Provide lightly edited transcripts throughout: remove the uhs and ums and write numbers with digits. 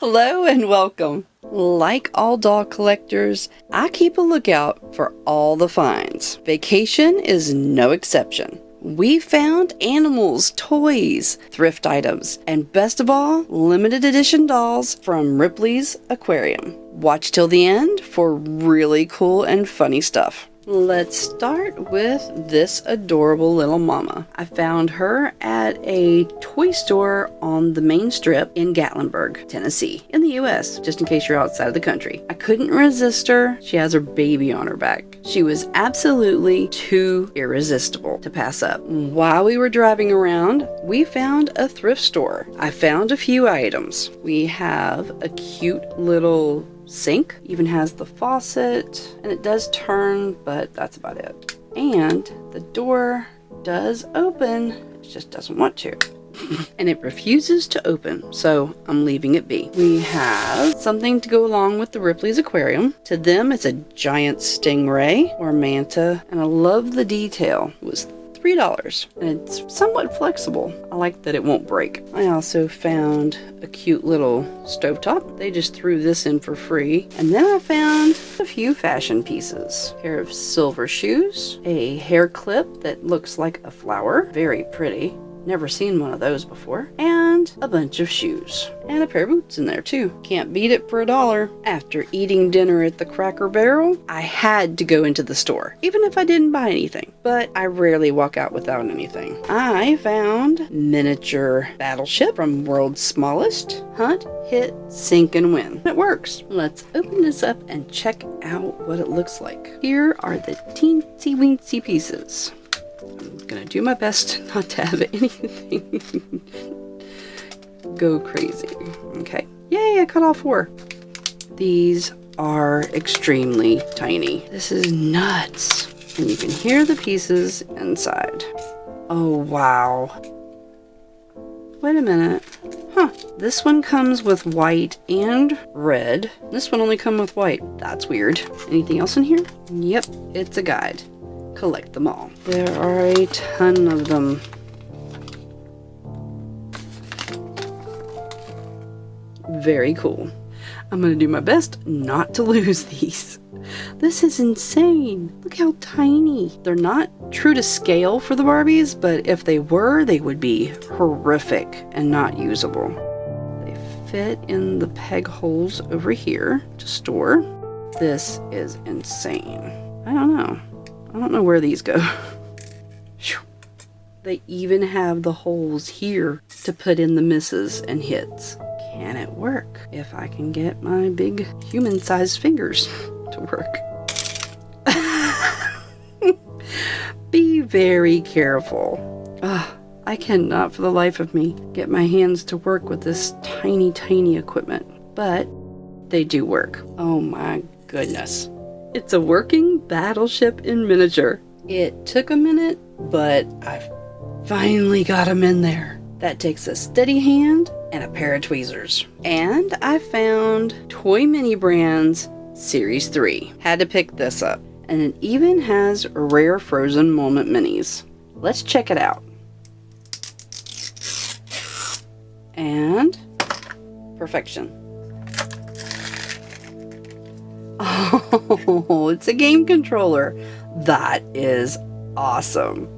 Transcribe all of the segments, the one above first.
Hello and welcome. Like all doll collectors, I keep a lookout for all the finds. Vacation is no exception. We found animals, toys, thrift items, and best of all, limited edition dolls from Ripley's aquarium. Watch till the end for really cool and funny stuff. Let's start with this adorable little mama. I found her at a toy store on the main strip in Gatlinburg, Tennessee, in the US, just in case you're outside of the country. I couldn't resist her. She has her baby on her back. She was absolutely too irresistible to pass up. While we were driving around, we found a thrift store. I found a few items. We have a cute little sink, even has the faucet, and it does turn, but that's about it. And the door does open, it just doesn't want to. And it refuses to open, so I'm leaving it be. We have something to go along with the Ripley's aquarium. To them, it's a giant stingray or manta, and I love the detail. It was $3, and it's somewhat flexible. I like that it won't break. I also found a cute little stovetop. They just threw this in for free. And then I found a few fashion pieces. A pair of silver shoes, a hair clip that looks like a flower, very pretty. Never seen one of those before. And a bunch of shoes. And a pair of boots in there too. Can't beat it for $1. After eating dinner at the Cracker Barrel, I had to go into the store, even if I didn't buy anything. But I rarely walk out without anything. I found miniature battleship from World's Smallest. Hunt, hit, sink, and win. It works. Let's open this up and check out what it looks like. Here are the teensy weensy pieces. I'm gonna do my best not to have anything go crazy. Okay. Yay, I cut off 4. These are extremely tiny. This is nuts. And you can hear the pieces inside. Oh, wow. Wait a minute. Huh. This one comes with white and red. This one only comes with white. That's weird. Anything else in here? Yep, it's a guide. Collect them all. There are a ton of them. Very cool. I'm gonna do my best not to lose these. This is insane. Look how tiny. They're not true to scale for the Barbies, but if they were, they would be horrific and not usable. They fit in the peg holes over here to store. This is insane. I don't know where these go. They even have the holes here to put in the misses and hits. Can it work if I can get my big human-sized fingers to work? Be very careful. I cannot for the life of me get my hands to work with this tiny, tiny equipment. But they do work. Oh my goodness. It's a working battleship in miniature. It took a minute, but I finally got them in there. That takes a steady hand and a pair of tweezers. And I found Toy Mini Brands Series 3. Had to pick this up. And it even has rare Frozen Moment minis. Let's check it out. And perfection. Oh, it's a game controller. That is awesome.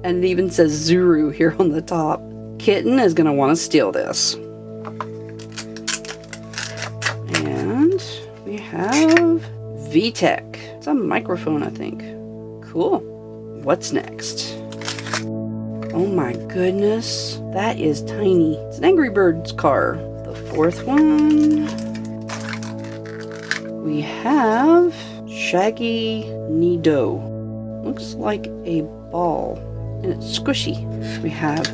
And it even says Zuru here on the top. Kitten is going to want to steal this. And we have VTech. It's a microphone, I think. Cool. What's next? Oh my goodness. That is tiny. It's an Angry Birds car. The 4th one. We have Shaggy Nido. Looks like a ball, and it's squishy. We have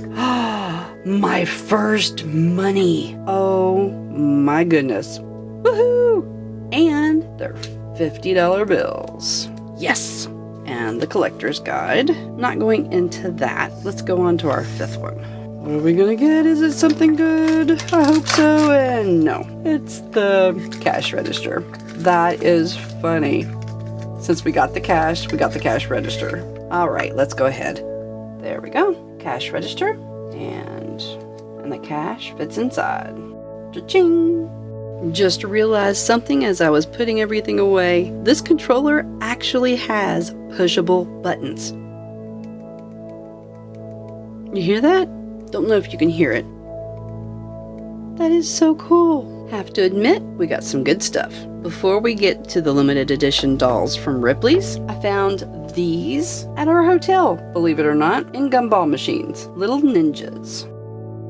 my first money. Oh my goodness. Woohoo! And they're $50 bills. Yes! And the collector's guide. Not going into that. Let's go on to our 5th one. What are we gonna get? Is it something good? I hope so, and no. It's the cash register. That is funny. Since we got the cash register. All right, let's go ahead. There we go. Cash register. And the cash fits inside. Cha-ching! Just realized something as I was putting everything away. This controller actually has pushable buttons. You hear that? Don't know if you can hear it. That is so cool. Have to admit, we got some good stuff. Before we get to the limited edition dolls from Ripley's, I found these at our hotel, believe it or not, in gumball machines. Little ninjas.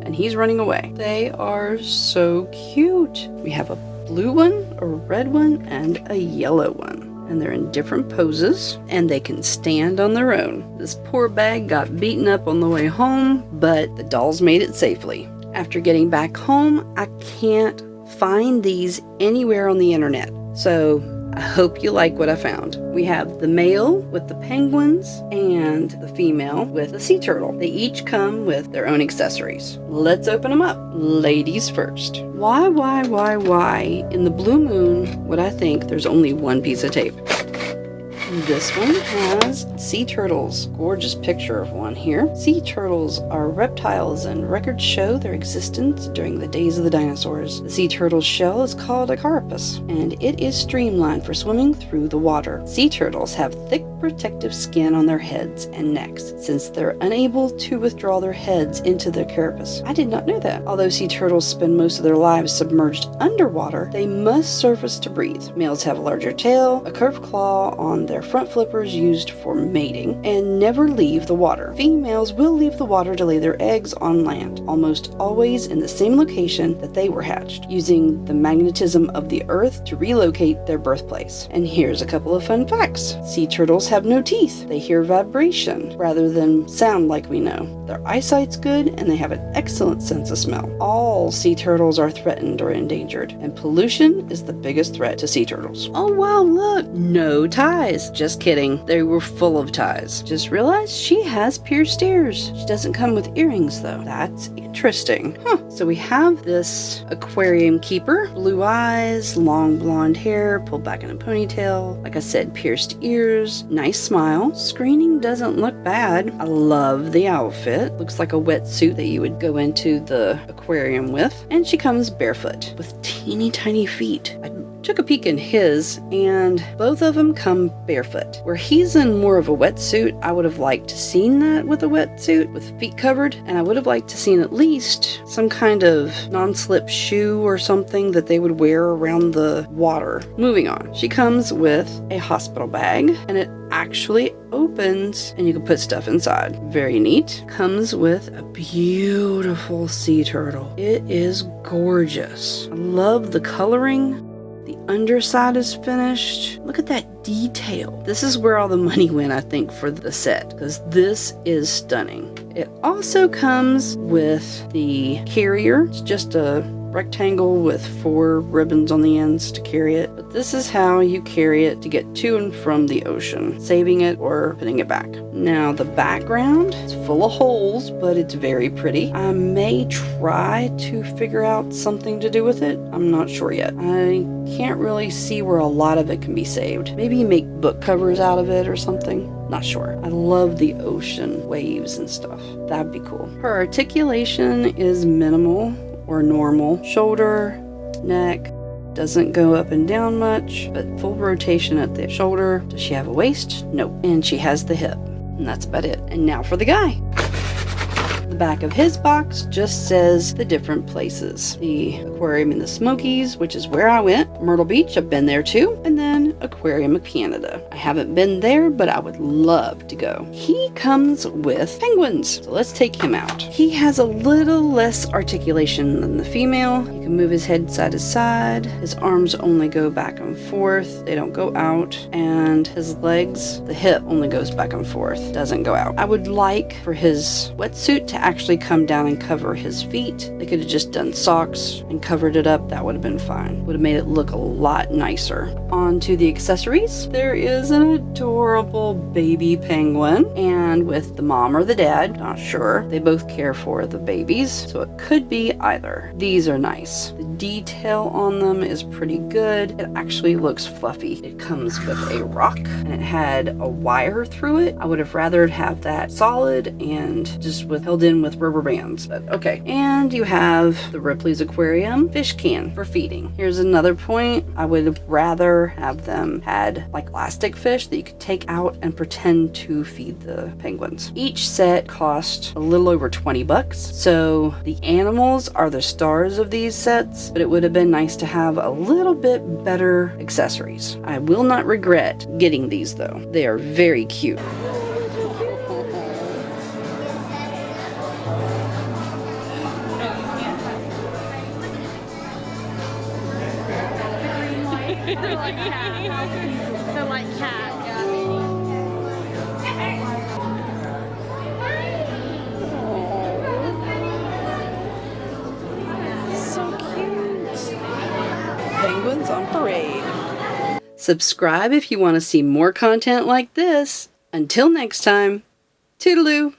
And he's running away. They are so cute. We have a blue one, a red one, and a yellow one. And they're in different poses, and they can stand on their own. This poor bag got beaten up on the way home, but the dolls made it safely. After getting back home, I can't find these anywhere on the internet. So I hope you like what I found. We have the male with the penguins and the female with the sea turtle. They each come with their own accessories. Let's open them up. Ladies first. Why in the blue moon would I think there's only one piece of tape? This one has sea turtles. Gorgeous picture of one here. Sea turtles are reptiles, and records show their existence during the days of the dinosaurs. The sea turtle's shell is called a carapace, and it is streamlined for swimming through the water. Sea turtles have thick protective skin on their heads and necks, since they're unable to withdraw their heads into the carapace. I did not know that. Although sea turtles spend most of their lives submerged underwater, they must surface to breathe. Males have a larger tail, a curved claw on their front flippers used for mating, and never leave the water. Females will leave the water to lay their eggs on land, almost always in the same location that they were hatched, using the magnetism of the earth to relocate their birthplace. And here's a couple of fun facts. Sea turtles have no teeth. They hear vibration rather than sound like we know. Their eyesight's good, and they have an excellent sense of smell. All sea turtles are threatened or endangered, and pollution is the biggest threat to sea turtles. Oh wow, look! No ties. Just kidding. They were full of ties. Just realized she has pierced ears. She doesn't come with earrings though. That's interesting. So we have this aquarium keeper. Blue eyes, long blonde hair, pulled back in a ponytail. Like I said, pierced ears, nice smile. Screening doesn't look bad. I love the outfit. Looks like a wetsuit that you would go into the aquarium with. And she comes barefoot with teeny tiny feet. I took a peek in his, and both of them come barefoot. Where he's in more of a wetsuit, I would have liked to seen that with a wetsuit with feet covered, and I would have liked to seen at least some kind of non-slip shoe or something that they would wear around the water. Moving on. She comes with a hospital bag, and it actually opens and you can put stuff inside. Very neat. Comes with a beautiful sea turtle. It is gorgeous. I love the coloring. The underside is finished. Look at that detail. This is where all the money went, I think, for the set, because this is stunning. It also comes with the carrier. It's just a rectangle with 4 ribbons on the ends to carry it. But this is how you carry it to get to and from the ocean, saving it or putting it back. Now the background is full of holes, but it's very pretty. I may try to figure out something to do with it. I'm not sure yet. I can't really see where a lot of it can be saved. Maybe make book covers out of it or something. Not sure. I love the ocean waves and stuff. That'd be cool. Her articulation is minimal or normal. Shoulder, neck, doesn't go up and down much, but full rotation at the shoulder. Does she have a waist? Nope. And she has the hip. And that's about it. And now for the guy. The back of his box just says the different places. The aquarium in the Smokies, which is where I went. Myrtle Beach, I've been there too. And then Aquarium of Canada. I haven't been there, but I would love to go. He comes with penguins. So let's take him out. He has a little less articulation than the female. He can move his head side to side. His arms only go back and forth. They don't go out. And his legs, the hip only goes back and forth. Doesn't go out. I would like for his wetsuit to actually come down and cover his feet. They could have just done socks and covered it up. That would have been fine. Would have made it look a lot nicer. On to the the accessories, there is an adorable baby penguin, and with the mom or the dad, not sure. They both care for the babies, so it could be either. These are nice. The detail on them is pretty good. It actually looks fluffy. It comes with a rock, and it had a wire through it. I would have rather have that solid and just held in with rubber bands, but okay. And you have the Ripley's Aquarium fish can for feeding. Here's another point. I would rather have them had like plastic fish that you could take out and pretend to feed the penguins. Each set cost a little over 20 bucks. So the animals are the stars of these sets, but it would have been nice to have a little bit better accessories. I will not regret getting these though. They are very cute. They're like cats. They're like cats. So cute. Penguins on parade. Subscribe if you want to see more content like this. Until next time, toodaloo.